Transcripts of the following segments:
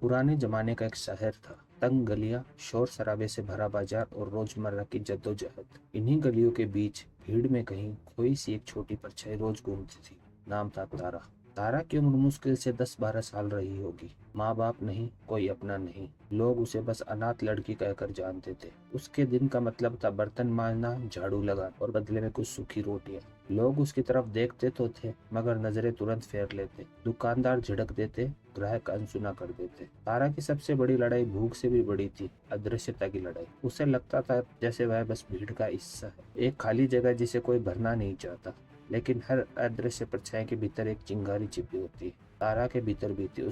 पुराने जमाने का एक शहर था। तंग गलियां, शोर शराबे से भरा बाजार और रोजमर्रा की जद्दोजहद। इन्हीं गलियों के बीच भीड़ में कहीं खोई सी एक छोटी परछाई रोज घूमती थी। नाम था तारा। तारा की उम्र मुश्किल से 10-12 साल रही होगी। माँ बाप नहीं, कोई अपना नहीं। लोग उसे बस अनाथ लड़की कहकर जानते थे। उसके दिन का मतलब था बर्तन मांजना, झाड़ू लगाना और बदले में कुछ सूखी रोटियां। लोग उसकी तरफ देखते तो थे, मगर नजरें तुरंत फेर लेते। दुकानदार झिड़क देते, ग्राहक अनसुना कर देते। तारा की सबसे बड़ी लड़ाई भूख से भी बड़ी थी, अदृश्यता की लड़ाई। उसे लगता था जैसे वह बस भीड़ का हिस्सा है, एक खाली जगह जिसे कोई भरना नहीं चाहता। लेकिन हर अदृश्य परछाई के भीतर एक चिंगारी छिपी होती है। तारा के भीतर भी थी।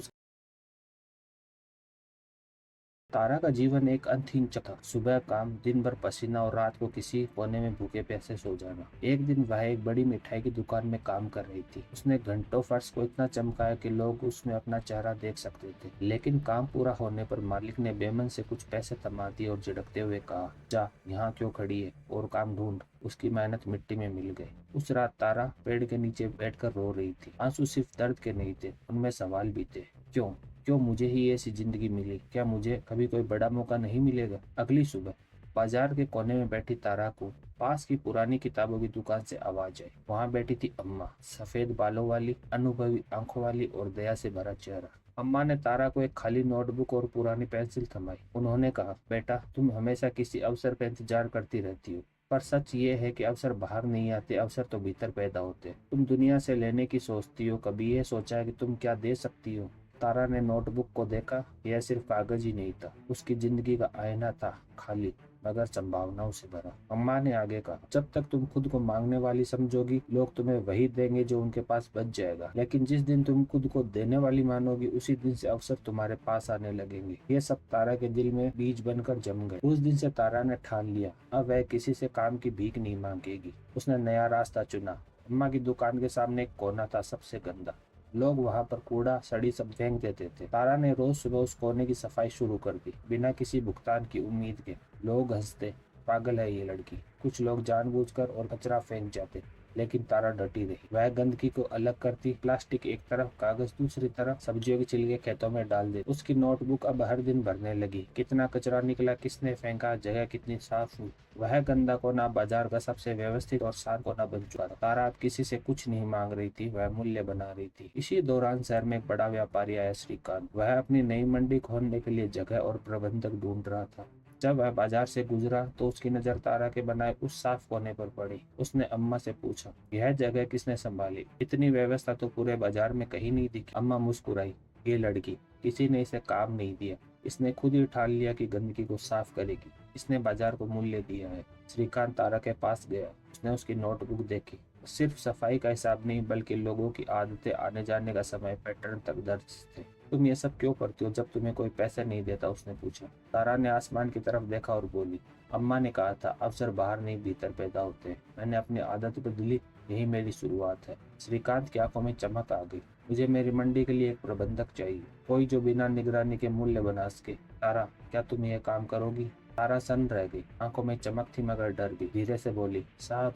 तारा का जीवन एक अंतहीन चक्र था। सुबह काम, दिन भर पसीना और रात को किसी कोने में भूखे प्यासे सो जाना। एक दिन वह एक बड़ी मिठाई की दुकान में काम कर रही थी। उसने घंटों फर्श को इतना चमकाया कि लोग उसमें अपना चेहरा देख सकते थे। लेकिन काम पूरा होने पर मालिक ने बेमन से कुछ पैसे थमा दिए और झिड़कते हुए कहा, जा यहाँ क्यों खड़ी है, और काम ढूंढ। उसकी मेहनत मिट्टी में मिल गई। उस रात तारा पेड़ के नीचे बैठकर रो रही थी। आंसू सिर्फ दर्द के नहीं थे, उनमें सवाल भी थे। क्यों क्यों मुझे ही ऐसी जिंदगी मिली? क्या मुझे कभी कोई बड़ा मौका नहीं मिलेगा? अगली सुबह बाजार के कोने में बैठी तारा को पास की पुरानी किताबों की दुकान से आवाज आई। वहां बैठी थी अम्मा, सफेद बालों वाली, अनुभवी आंखों वाली और दया से भरा चेहरा। अम्मा ने तारा को एक खाली नोटबुक और पुरानी पेंसिल थमाई। उन्होंने कहा, बेटा, तुम हमेशा किसी अवसर का इंतजार करती रहती हो, पर सच ये है कि अवसर बाहर नहीं आते, अवसर तो भीतर पैदा होते हैं। तुम दुनिया से लेने की सोचती हो, कभी ये सोचा है कि तुम क्या दे सकती हो? तारा ने नोटबुक को देखा। यह सिर्फ कागज ही नहीं था, उसकी जिंदगी का आईना था, खाली मगर संभावनाओं से भरा। अम्मा ने आगे कहा, जब तक तुम खुद को मांगने वाली समझोगी, लोग तुम्हें वही देंगे जो उनके पास बच जाएगा। लेकिन जिस दिन तुम खुद को देने वाली मानोगी, उसी दिन से अवसर तुम्हारे पास आने लगेंगे। ये सब तारा के दिल में बीज बनकर जम गए। उस दिन से तारा ने ठान लिया, अब वह किसी से काम की भीख नहीं मांगेगी। उसने नया रास्ता चुना। अम्मा की दुकान के सामने एक कोना था, सबसे गंदा। लोग वहां पर कूड़ा सड़ी सब फेंक देते थे। तारा ने रोज सुबह उस कोने की सफाई शुरू कर दी, बिना किसी भुगतान की उम्मीद के। लोग हंसते, पागल है ये लड़की। कुछ लोग जानबूझकर और कचरा फेंक जाते, लेकिन तारा डटी रही। वह गंदगी को अलग करती, प्लास्टिक एक तरफ, कागज दूसरी तरफ, सब्जियों के छिलके खेतों में डाल दे। उसकी नोटबुक अब हर दिन भरने लगी। कितना कचरा निकला, किसने फेंका, जगह कितनी साफ हुई। वह गंदा कोना बाजार का सबसे व्यवस्थित और शांत कोना बन चुका था। तारा अब किसी से कुछ नहीं मांग रही थी, वह मूल्य बना रही थी। इसी दौरान शहर में एक बड़ा व्यापारी आया, श्रीकांत। वह अपनी नई मंडी खोलने के लिए जगह और प्रबंधक ढूंढ रहा था। जब वह बाजार से गुजरा तो उसकी नजर तारा के बनाए उस साफ कोने पर पड़ी। उसने अम्मा से पूछा, यह जगह किसने संभाली? इतनी व्यवस्था तो पूरे बाजार में कहीं नहीं दिखी। अम्मा मुस्कुराई, ये लड़की, किसी ने इसे काम नहीं दिया। इसने खुद ही ठान लिया कि गंदगी को साफ करेगी। इसने बाजार को मूल्य दिया है। श्रीकांत तारा के पास गया। उसने उसकी नोटबुक देखी। सिर्फ सफाई का हिसाब नहीं, बल्कि लोगों की आदतें, आने जाने का समय, पैटर्न तक दर्ज थे। तुम ये सब क्यों करती हो जब तुम्हें कोई पैसे नहीं देता? उसने पूछा। तारा ने आसमान की तरफ देखा और बोली, अम्मा ने कहा था, अवसर बाहर नहीं भीतर पैदा होते हैं। मैंने अपनी आदत बदली, यही मेरी शुरुआत है। श्रीकांत की आंखों में चमक आ गई। मुझे मेरी मंडी के लिए एक प्रबंधक चाहिए, कोई जो बिना निगरानी के मूल्य बना सके। तारा, क्या तुम ये काम करोगी? तारा सन्न रह गई, आंखों में चमक थी मगर डर भी। धीरे से बोली, साहब,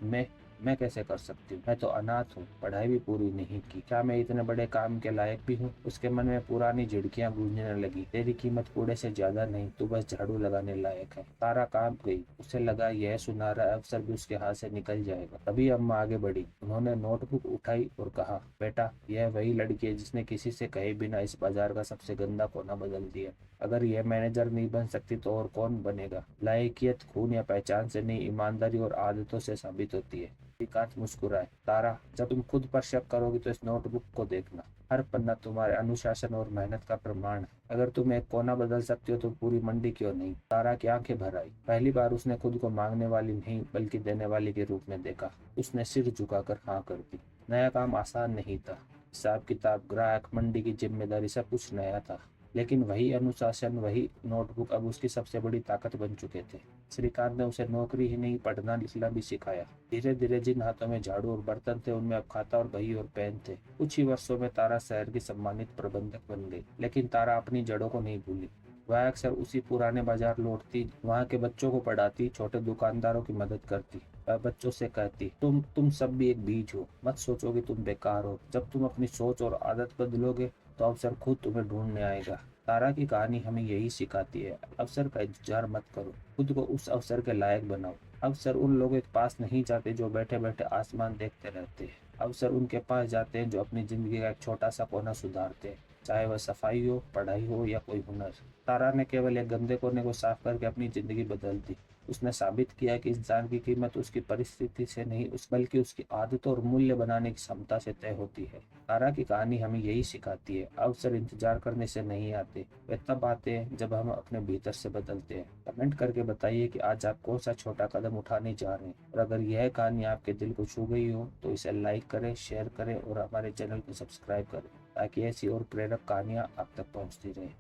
मैं कैसे कर सकती हूँ? मैं तो अनाथ हूँ, पढ़ाई भी पूरी नहीं की। क्या मैं इतने बड़े काम के लायक भी हूँ? उसके मन में पुरानी झिड़कियां गूंजने लगी। तेरी कीमत कूड़े से ज्यादा नहीं, तू बस झाड़ू लगाने लायक है। तारा कांप गई। उसे लगा यह सुनहरा अवसर भी उसके हाथ से निकल जाएगा। तभी अम्मा आगे बढ़ी। उन्होंने नोटबुक उठाई और कहा, बेटा, यह वही लड़की है जिसने किसी से कहे बिना इस बाजार का सबसे गंदा कोना बदल दिया। अगर यह मैनेजर नहीं बन सकती तो और कौन बनेगा? लायकियत खून या पहचान से नहीं, ईमानदारी और आदतों से साबित होती है। श्रीकांत मुस्कुराए। तारा, जब तुम खुद पर शक करोगी तो इस नोटबुक को देखना। हर पन्ना तुम्हारे अनुशासन और मेहनत का प्रमाण है। अगर तुम एक कोना बदल सकती हो तो पूरी मंडी क्यों नहीं? तारा की आंखें भर आई। पहली बार उसने खुद को मांगने वाली नहीं, बल्कि देने वाली के रूप में देखा। उसने सिर झुकाकर हाँ कर दी। नया काम आसान नहीं था। हिसाब किताब, ग्राहक, मंडी की जिम्मेदारी, सब कुछ नया था। लेकिन वही अनुशासन, वही नोटबुक अब उसकी सबसे बड़ी ताकत बन चुके थे। श्रीकांत ने उसे नौकरी ही नहीं, पढ़ना लिखना भी सिखाया। धीरे धीरे जिन हाथों में झाड़ू और बर्तन थे, उनमें अब खाता और बही और पेन थे। कुछ ही वर्षों में तारा शहर की सम्मानित प्रबंधक बन गई। लेकिन तारा अपनी जड़ों को नहीं भूली। वह अक्सर उसी पुराने बाजार लौटती, वहाँ के बच्चों को पढ़ाती, छोटे दुकानदारों की मदद करती। वह बच्चों से कहती, तुम सब भी एक बीज हो, मत सोचो कि तुम बेकार हो। जब तुम अपनी सोच और आदत बदलोगे तो अवसर खुद तुम्हें ढूंढने आएगा। तारा की कहानी हमें यही सिखाती है, अवसर का इंतजार मत करो, खुद को उस अवसर के लायक बनाओ। अवसर उन लोगों के पास नहीं जाते जो बैठे बैठे आसमान देखते रहते हैं। अवसर उनके पास जाते हैं जो अपनी जिंदगी का एक छोटा सा कोना सुधारते हैं, चाहे वह सफाई हो, पढ़ाई हो या कोई हुनर। तारा ने केवल एक गंदे कोने को साफ करके अपनी जिंदगी बदल दी। उसने साबित किया कि इंसान की कीमत उसकी परिस्थिति से नहीं बल्कि उसकी आदतों और मूल्य बनाने की क्षमता से तय होती है। तारा की कहानी हमें यही सिखाती है, अवसर इंतजार करने से नहीं आते, वे तब आते हैं जब हम अपने भीतर से बदलते हैं। कमेंट करके बताइए कि आज आप कौन सा छोटा कदम उठाने जा रहे हैं, और अगर यह कहानी आपके दिल को छू गई हो तो इसे लाइक करें, शेयर करें और हमारे चैनल को सब्सक्राइब करें, ताकि ऐसी और प्रेरक कहानियाँ आप तक पहुँचती रहें।